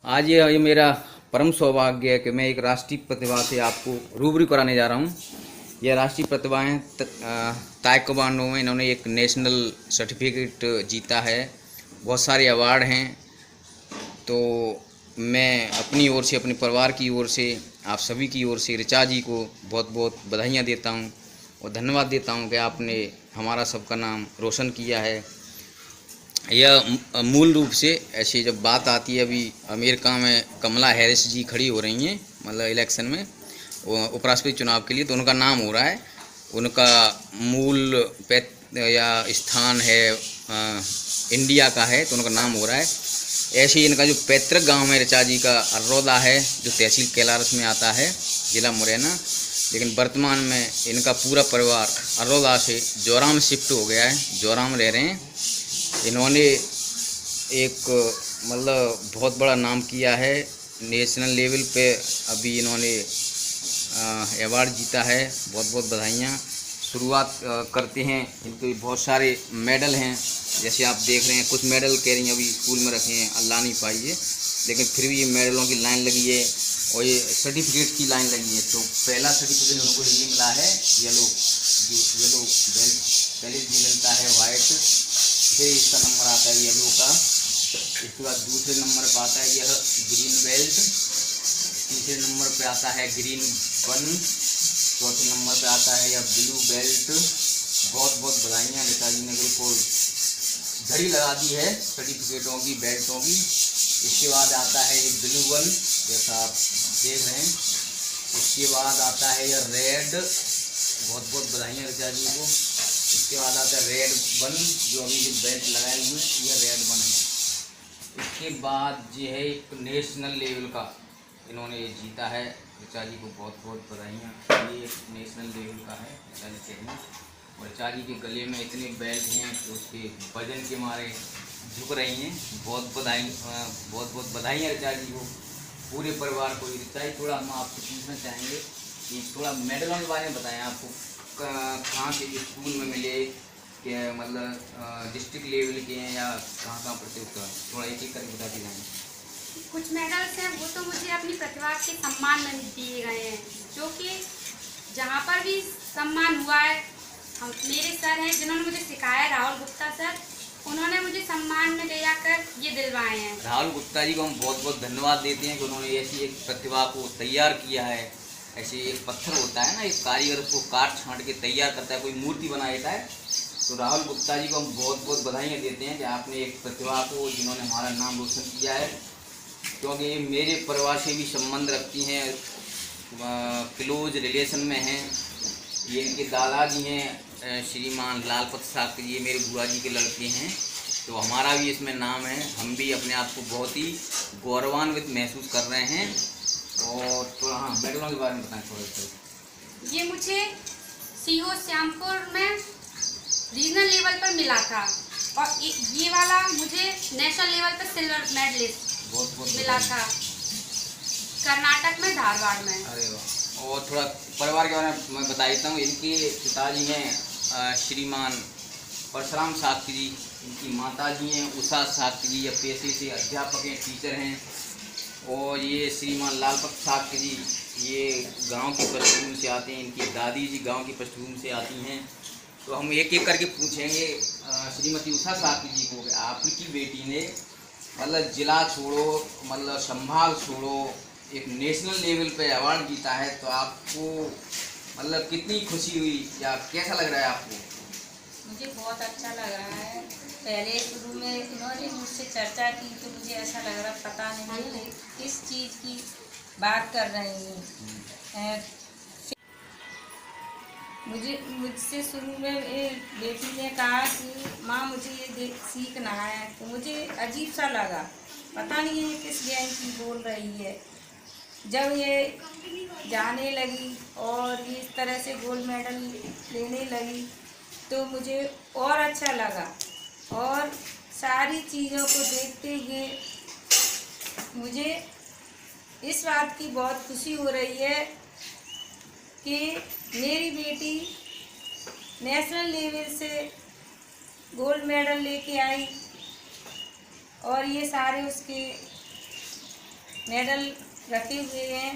आज ये मेरा परम सौभाग्य है कि मैं एक राष्ट्रीय प्रतिभा से आपको रूबरू कराने जा रहा हूँ। यह राष्ट्रीय प्रतिभाएँ ताइक्वांडो में इन्होंने एक नेशनल सर्टिफिकेट जीता है। बहुत सारे अवार्ड हैं। तो मैं अपनी ओर से, अपने परिवार की ओर से, आप सभी की ओर से ऋचा जी को बहुत बहुत बधाइयाँ देता हूँ और धन्यवाद देता हूँ कि आपने हमारा सबका नाम रोशन किया है। यह मूल रूप से ऐसी जब बात आती है, अभी अमेरिका में कमला हैरिस जी खड़ी हो रही हैं, मतलब इलेक्शन में उपराष्ट्रपति चुनाव के लिए, तो उनका नाम हो रहा है। उनका मूल या स्थान है इंडिया का है, तो उनका नाम हो रहा है। ऐसे ही इनका जो पैतृक गांव है ऋचा जी का अरोदा है, जो तहसील कैलारस में आता है, जिला मुरैना। लेकिन वर्तमान में इनका पूरा परिवार अरोदा से जोराम शिफ्ट हो गया है, जोराम रह रहे हैं। इन्होंने एक मतलब बहुत बड़ा नाम किया है नेशनल लेवल पे। अभी इन्होंने अवार्ड जीता है, बहुत बहुत बधाइयाँ। शुरुआत करते हैं। इनके बहुत सारे मेडल हैं, जैसे आप देख रहे हैं। कुछ मेडल कह रही हैं अभी स्कूल में रखे हैं, अल्लाह नहीं पाइए, लेकिन फिर भी ये मेडलों की लाइन लगी है और ये सर्टिफिकेट की लाइन लगी है। तो पहला सर्टिफिकेट उनको ये मिला है येलो बेल्ट, पहले भी मिलता है वाइट, फिर इसका नंबर आता है येलो का। इसके बाद दूसरे नंबर पर आता है यह ग्रीन बेल्ट, तीसरे नंबर पे आता है ग्रीन 1, चौथे नंबर पे आता है यह ब्लू बेल्ट। बहुत बहुत बधाइयाँ, नेताजी ने बिल्कुल घड़ी लगा दी है सर्टिफिकेटों की, बेल्टों की। इसके बाद आता है ये ब्लू 1, जैसा आप देख रहे हैं। इसके बाद आता है यह रेड, बहुत बहुत बधाइयाँ नेताजी को। इसके बाद आता है रेड 1, जो अभी जो बेल्ट लगाए हुए हैं, यह रेड 1 है। इसके बाद ये है एक नेशनल लेवल का इन्होंने ये जीता है। ऋचा जी को बहुत बहुत बधाइयाँ। ये एक नेशनल लेवल का है, ऋचा जी कहना। और ऋचा जी के गले में इतने बेल्ट हैं कि उसके वजन के मारे झुक रही हैं। बहुत बहुत बधाइयाँ ऋचा जी को, पूरे परिवार को। ऋचा जी, थोड़ा हम आपसे पूछना चाहेंगे कि थोड़ा मेडलों के बारे में बताएं। आपको कहाँ से स्कूल में मिले, क्या मतलब डिस्ट्रिक्ट लेवल के हैं या कहाँ कहाँ प्रतियोगिता, थोड़ा एक एक करके बताते जाएंगे। कुछ मेडल्स हैं वो तो मुझे अपनी प्रतिभा के सम्मान में दिए गए हैं, जो कि जहाँ पर भी सम्मान हुआ है, हम मेरे सर हैं जिन्होंने मुझे सिखाया, राहुल गुप्ता सर, उन्होंने मुझे सम्मान में ले जाकर ये दिलवाए हैं। राहुल गुप्ता जी को हम बहुत बहुत धन्यवाद देते हैं कि उन्होंने ऐसी एक प्रतिभा को तैयार किया है। ऐसे एक पत्थर होता है ना, एक कारीगर उसको काट छांट के तैयार करता है, कोई मूर्ति बना देता है। तो राहुल गुप्ता जी को हम बहुत बहुत बधाइयाँ देते हैं कि आपने एक प्रतिभा को, जिन्होंने हमारा नाम रोशन किया है। क्योंकि ये मेरे परिवार से भी संबंध रखती हैं, क्लोज रिलेशन में हैं। ये इनके दादाजी हैं श्रीमान लालपत साहब, ये मेरे बुआ जी के लड़के हैं। तो हमारा भी इसमें नाम है। हम भी अपने आप को बहुत ही गौरवान्वित महसूस कर रहे हैं। और थोड़ा हाँ मेडलों के बारे में बताएं थोड़ा सा। ये मुझे सीहो श्यामपुर में रीजनल लेवल पर मिला था, और ये वाला मुझे नेशनल लेवल पर सिल्वर मेडलिस्ट बहुत मिला था, कर्नाटक में, धारवाड़ में। अरे वाह। और थोड़ा परिवार के बारे में मैं बता देता हूँ। इनके पिताजी हैं श्रीमान परशुराम शास्त्री जी, इनकी माता जी हैं उषा शास्त्री जी, या पेशे से अध्यापक हैं, टीचर हैं। और ये श्रीमान लालपत शास्त्री जी, ये गांव की पृष्ठभूमि से आते हैं। इनकी दादी जी गांव की पृष्ठभूमि से आती हैं। तो हम एक एक करके पूछेंगे श्रीमती उषा शास्त्री जी को, आपकी बेटी ने मतलब जिला छोड़ो, मतलब संभाग छोड़ो, एक नेशनल लेवल पे अवार्ड जीता है, तो आपको मतलब कितनी खुशी हुई या कैसा लग रहा है आपको? मुझे बहुत अच्छा लग रहा है। पहले शुरू में इन्होंने मुझसे चर्चा की तो मुझे ऐसा लग रहा, पता नहीं किस चीज़ की बात कर रही हैं। मुझसे शुरू में बेटी ने कहा कि माँ मुझे ये सीखना है, तो मुझे अजीब सा लगा, पता नहीं ये किस गैंग की बोल रही है। जब ये जाने लगी और ये इस तरह से गोल्ड मेडल लेने लगी तो मुझे और अच्छा लगा। और सारी चीज़ों को देखते हुए मुझे इस बात की बहुत खुशी हो रही है कि मेरी बेटी नेशनल लेवल से गोल्ड मेडल लेके आई और ये सारे उसके मेडल रखे हुए हैं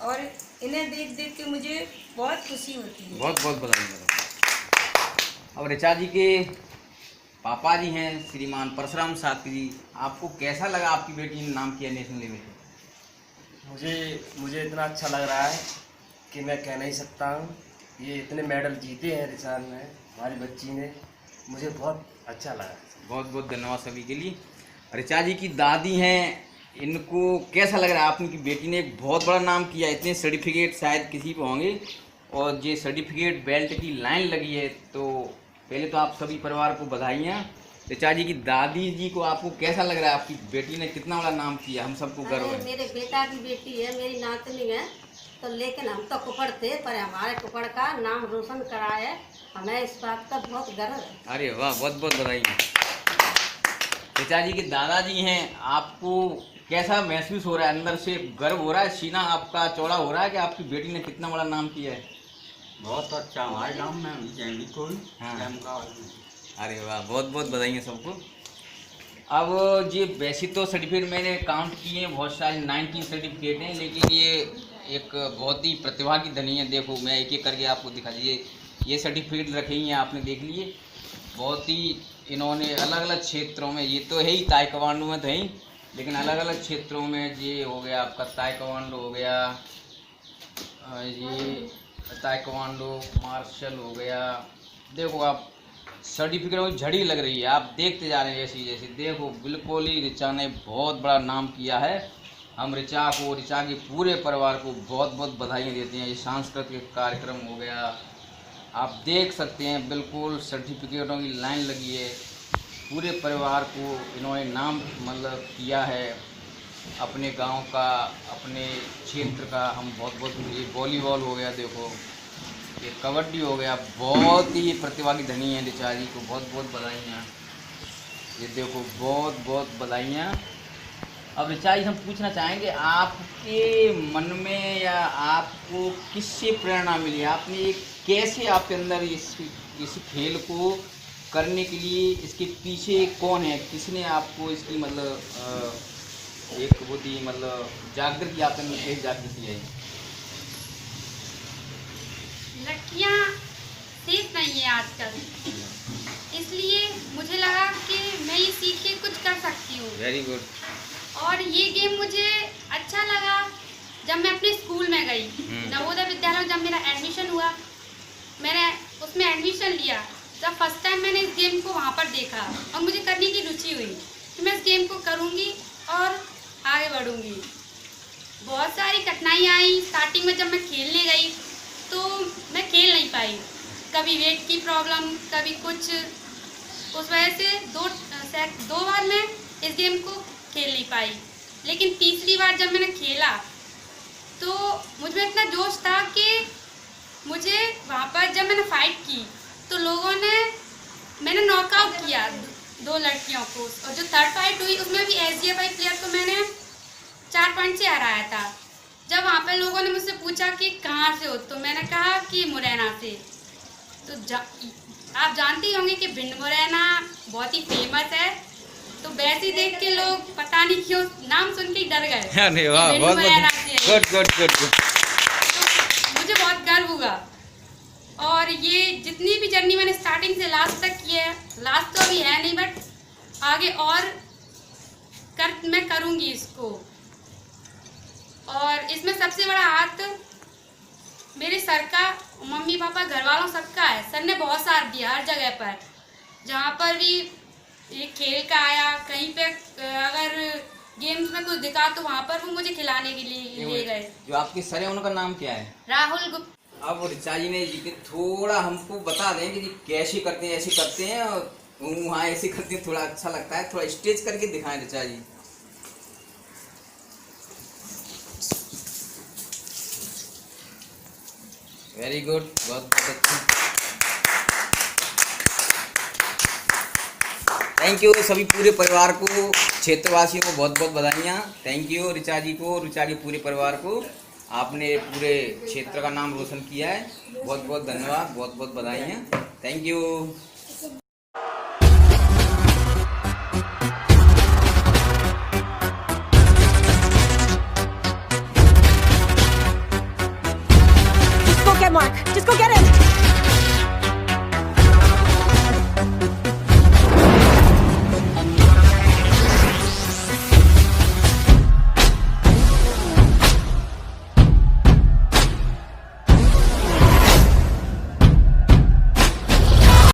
और इन्हें देख देख के मुझे बहुत खुशी होती है। बहुत बहुत बधाई मैडम। अब ऋचा जी के पापा जी हैं श्रीमान परशुराम शास्त्री जी, आपको कैसा लगा आपकी बेटी ने नाम किया नेशनल लेवल पे? मुझे इतना अच्छा लग रहा है कि मैं कह नहीं सकता हूँ। ये इतने मेडल जीते हैं ऋचा ने, हमारी बच्ची ने, मुझे बहुत अच्छा लगा। बहुत बहुत धन्यवाद सभी के लिए। ऋचा जी की दादी हैं, इनको कैसा लग रहा है आपकी बेटी ने एक बहुत बड़ा नाम किया, इतने सर्टिफिकेट शायद किसी पे होंगे और ये सर्टिफिकेट बेल्ट की लाइन लगी है, तो पहले तो आप सभी परिवार को बधाइयाँ। ऋचा जी की दादी जी को आपको कैसा लग रहा है आपकी बेटी ने कितना बड़ा नाम किया, हम सबको गर्व है। मेरे बेटा की बेटी है, मेरी नातनी है, तो लेकिन हम तो कुपड़ थे पर हमारे कुपड़ का नाम रोशन करा है, हमें इस बात का बहुत गर्व है। अरे वाह, बहुत बहुत बधाई। ऋचा जी के दादाजी हैं, आपको कैसा महसूस हो रहा है, अंदर से गर्व हो रहा है, सीना आपका चौड़ा हो रहा है कि आपकी बेटी ने कितना बड़ा नाम किया है? बहुत अच्छा, हमारे गांव में जैनी कोई हाँ। अरे वाह, बहुत बहुत बधाई सबको। अब ये वैसे तो सर्टिफिकेट मैंने काउंट किए हैं, बहुत सारे 19 सर्टिफिकेट हैं, लेकिन ये एक बहुत ही प्रतिभा की धनी है। देखो मैं एक एक करके आपको दिखा दीजिए, ये सर्टिफिकेट रखे ही हैं आपने देख लिए। बहुत ही इन्होंने अलग अलग क्षेत्रों में, ये तो है ही ताइक्वांडो में तो है ही, लेकिन अलग अलग क्षेत्रों में ये हो गया आपका ताइक्वांडो हो गया, ये ताइक्वांडो मार्शल हो गया। देखो आप सर्टिफिकेट में झड़ी लग रही है, आप देखते जा रहे हैं जैसी जैसे। देखो बिल्कुल ही ऋचा ने बहुत बड़ा नाम किया है। हम ऋचा को, ऋचा के पूरे परिवार को बहुत बहुत बधाई देते हैं। ये सांस्कृतिक कार्यक्रम हो गया, आप देख सकते हैं बिल्कुल सर्टिफिकेटों की लाइन लगी है। पूरे परिवार को इन्होंने नाम मतलब किया है अपने गांव का, अपने क्षेत्र का। हम बहुत बहुत, ये वॉलीबॉल हो गया, देखो ये कबड्डी हो गया, बहुत ही प्रतिभा की धनी है ऋचा जी को, बहुत बहुत बधाइयाँ। ये देखो बहुत बहुत बधाइयाँ। अब ऋचा जी हम पूछना चाहेंगे, आपके मन में या आपको किससे प्रेरणा मिली, आपने एक कैसे आपके अंदर इस खेल को करने के लिए, इसके पीछे कौन है, किसने आपको इसकी मतलब एक बहुत ही मतलब जागृति आपके अंदर कैसे जागृति है? लड़कियां सेफ नहीं है आजकल, इसलिए मुझे लगा कि मैं ये सीख के कुछ कर सकती हूँ। Very good. और ये गेम मुझे अच्छा लगा जब मैं अपने स्कूल में गई, नवोदय विद्यालय में जब मेरा एडमिशन हुआ, मैंने उसमें एडमिशन लिया। जब फर्स्ट टाइम मैंने इस गेम को वहाँ पर देखा और मुझे करने की रुचि हुई कि मैं इस गेम को करूँगी और आगे बढ़ूँगी। बहुत सारी कठिनाइयाँ आई स्टार्टिंग में। जब मैं खेलने गई तो मैं खेल नहीं पाई, कभी वेट की प्रॉब्लम, कभी कुछ, उस वजह से दो बार मैं इस गेम को खेल नहीं पाई। लेकिन तीसरी बार जब मैंने खेला तो मुझ में इतना जोश था कि मुझे वहाँ पर जब मैंने फाइट की तो लोगों ने, मैंने नॉकआउट किया 2 लड़कियों को, और जो थर्ड फाइट हुई उसमें भी SGFI प्लेयर को मैंने 4 पॉइंट से हराया था। जब वहाँ पे लोगों ने मुझसे पूछा कि कहाँ से हो, तो मैंने कहा कि मुरैना से। तो आप जानते ही होंगे कि भिंड मुरैना बहुत ही फेमस है, तो वैसे ही देख के लोग पता नहीं क्यों नाम सुन के ही डर गए। अरे वाह, बहुत गुड गुड गुड गुड। तो मुझे बहुत गर्व हुआ। और ये जितनी भी जर्नी मैंने स्टार्टिंग से लास्ट तक की है, लास्ट तो अभी है नहीं, बट आगे और मैं करूँगी इसको। और इसमें सबसे बड़ा हाथ मेरे सर का, मम्मी पापा घर वालों सबका है। सर ने बहुत साथ दिया हर जगह पर, जहाँ पर भी ये खेल का आया, कहीं पे अगर गेम्स में कुछ दिखा तो वहाँ पर वो मुझे खिलाने के लिए ले गए। जो आपके सर है उनका नाम क्या है? राहुल गुप्ता। अब ऋचा जी ने जी थोड़ा हमको बता दें कि जी कैसे करते हैं, ऐसे करते हैं और वहाँ ऐसे करते हैं, थोड़ा अच्छा लगता है, थोड़ा स्टेज करके दिखाएं ऋचा जी। वेरी गुड, बहुत बहुत अच्छा। थैंक यू सभी पूरे परिवार को, क्षेत्रवासियों को बहुत बहुत बधाइयाँ। थैंक यू ऋचा जी को, ऋचा के पूरे परिवार को, आपने पूरे क्षेत्र का नाम रोशन किया है। बहुत बहुत धन्यवाद, बहुत बहुत बधाइयाँ। Thank you. mark. Just go get him.